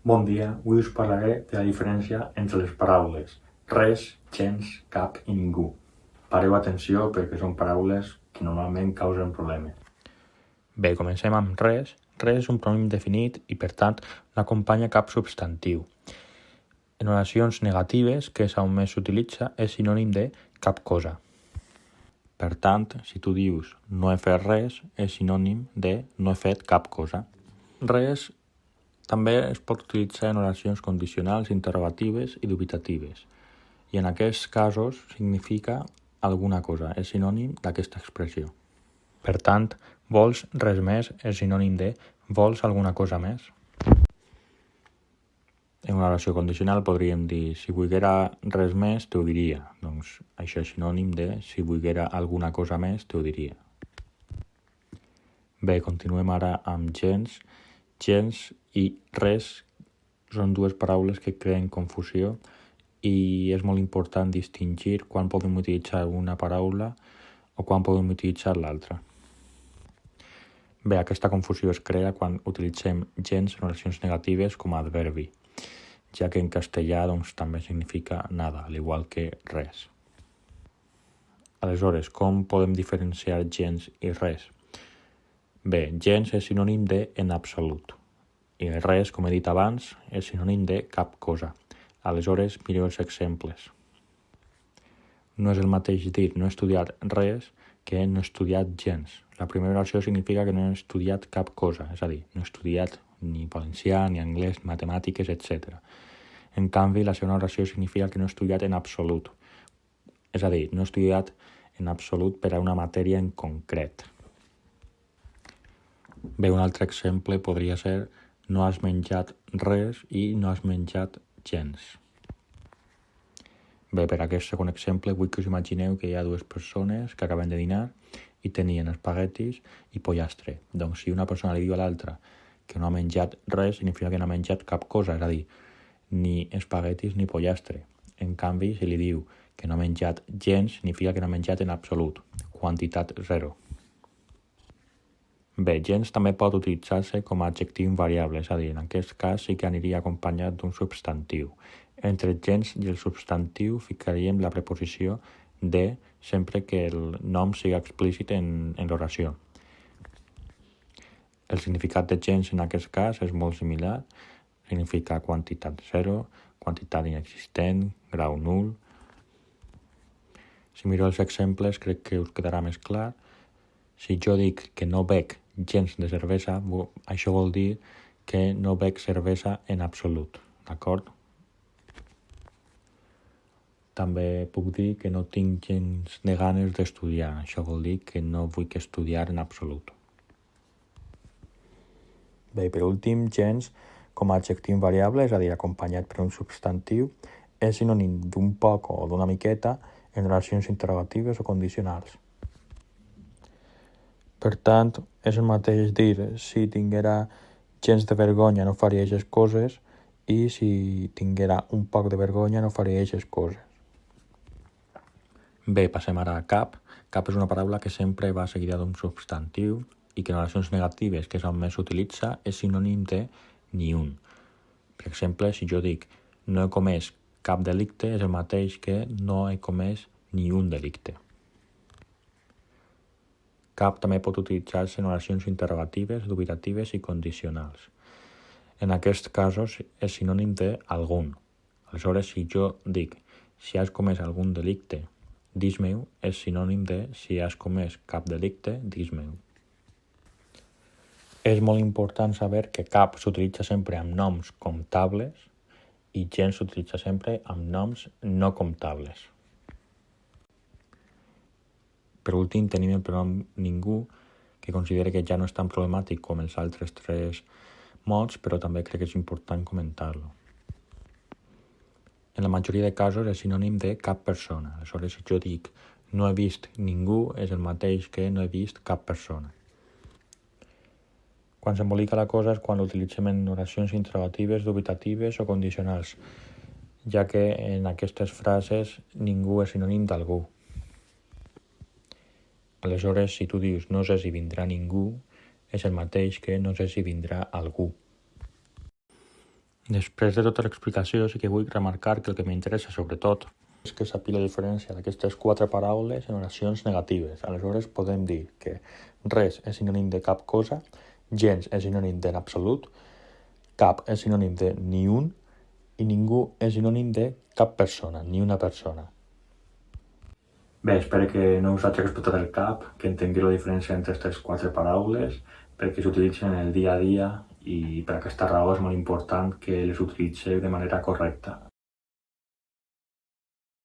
Bon dia, avui us parlaré de la diferència entre les paraules res, gens, cap i ningú. Pareu atenció perquè són paraules que normalment causen problemes. Bé, comencem amb res. Res és un pronom indefinit i, per tant, no acompanya cap substantiu. En oracions negatives, que és on més s'utilitza, és sinònim de cap cosa. Per tant, si tu dius no he fet res, és sinònim de no he fet cap cosa. Res també es pot utilitzar en oracions condicionals, interrogatives i dubitatives. I en aquests casos significa alguna cosa, és sinònim d'aquesta expressió. Per tant, vols res més és sinònim de vols alguna cosa més. En una oració condicional podríem dir si volguera res més t'ho diria. Doncs això és sinònim de si volguera alguna cosa més t'ho diria. Bé, continuem ara amb gens. Gens i res són dues paraules que creen confusió i és molt important distingir quan podem utilitzar una paraula o quan podem utilitzar l'altra. Bé, aquesta confusió es crea quan utilitzem gens en oracions negatives com a adverbi, ja que en castellà també significa nada, al igual que res. Aleshores, com podem diferenciar gens i res? Bé, gens és sinònim de en absolut i res, com he dit abans, és sinònim de cap cosa. Aleshores, mireu els exemples. No és el mateix dir no he estudiat res que no he estudiat gens. La primera oració significa que no he estudiat cap cosa, és a dir, no he estudiat ni valencià, ni anglès, ni matemàtiques, etc. En canvi, la segona oració significa que no he estudiat en absolut, és a dir, no he estudiat en absolut per a una matèria en concret. Bé, un altre exemple podria ser no has menjat res i no has menjat gens. Bé, per aquest segon exemple vull que us imagineu que hi ha dues persones que acaben de dinar i tenien espaguetis i pollastre. Doncs si una persona li diu a l'altra que no ha menjat res, significa que no ha menjat cap cosa, és a dir, ni espaguetis ni pollastre. En canvi, si li diu que no ha menjat gens, significa que no ha menjat en absolut, quantitat zero. Bé, gens també pot utilitzar-se com a adjectiu invariable, és a dir, en aquest cas sí que aniria acompanyat d'un substantiu. Entre gens i el substantiu ficaríem la preposició de sempre que el nom sigui explícit en l'oració. El significat de gens en aquest cas és molt similar. Significa quantitat zero, quantitat inexistent, grau nul. Si mireu els exemples crec que us quedarà més clar. Si jo dic que no bec gens de cervesa, això vol dir que no bec cervesa en absolut, d'acord? També puc dir que no tinc gens de ganes d'estudiar, això vol dir que no vull estudiar en absolut. Bé, per últim, gens com a adjectiu invariable, és a dir, acompanyat per un substantiu, és sinònim d'un poc o d'una miqueta en oracions interrogatives o condicionals. Per tant, és el mateix dir si tinguera gens de vergonya no faria aquestes coses i si tinguera un poc de vergonya no faria aquestes coses. Bé, passem ara a cap. Cap és una paraula que sempre va seguida d'un substantiu i que en oracions negatives, que és on més s'utilitza, és sinònim de ni un. Per exemple, si jo dic no he comès cap delicte, és el mateix que no he comès ni un delicte. Cap també pot utilitzar-se en oracions interrogatives, dubitatives i condicionals. En aquests casos és sinònim de algun. Aleshores, si jo dic si has comès algun delicte, dis-meu, és sinònim de si has comès cap delicte, dis-meu. És molt important saber que cap s'utilitza sempre amb noms comptables i gens s'utilitza sempre amb noms no comptables. Per últim, tenim el pronom ningú, que considera que ja no és tan problemàtic com els altres tres mots, però també crec que és important comentar-lo. En la majoria de casos és sinònim de cap persona. Aleshores, si jo dic no he vist ningú, és el mateix que no he vist cap persona. Quan s'embolica la cosa és quan l'utilitzem en oracions interrogatives, dubitatives o condicionals, ja que en aquestes frases ningú és sinònim d'algú. Aleshores, si tu dius no sé si vindrà ningú, és el mateix que no sé si vindrà algú. Després de tota l'explicació, sí que vull remarcar que el que m'interessa sobretot és que sàpiga la diferència d'aquestes 4 paraules en oracions negatives. Aleshores podem dir que res és sinònim de cap cosa, gens és sinònim de l'absolut, cap és sinònim de ni un i ningú és sinònim de cap persona, ni una persona. Bé, espero que no us hagi explotat el cap, que entengueu la diferència entre aquestes 4 paraules, perquè s'utilitzen en el dia a dia i per aquesta raó és molt important que les utilitzeu de manera correcta.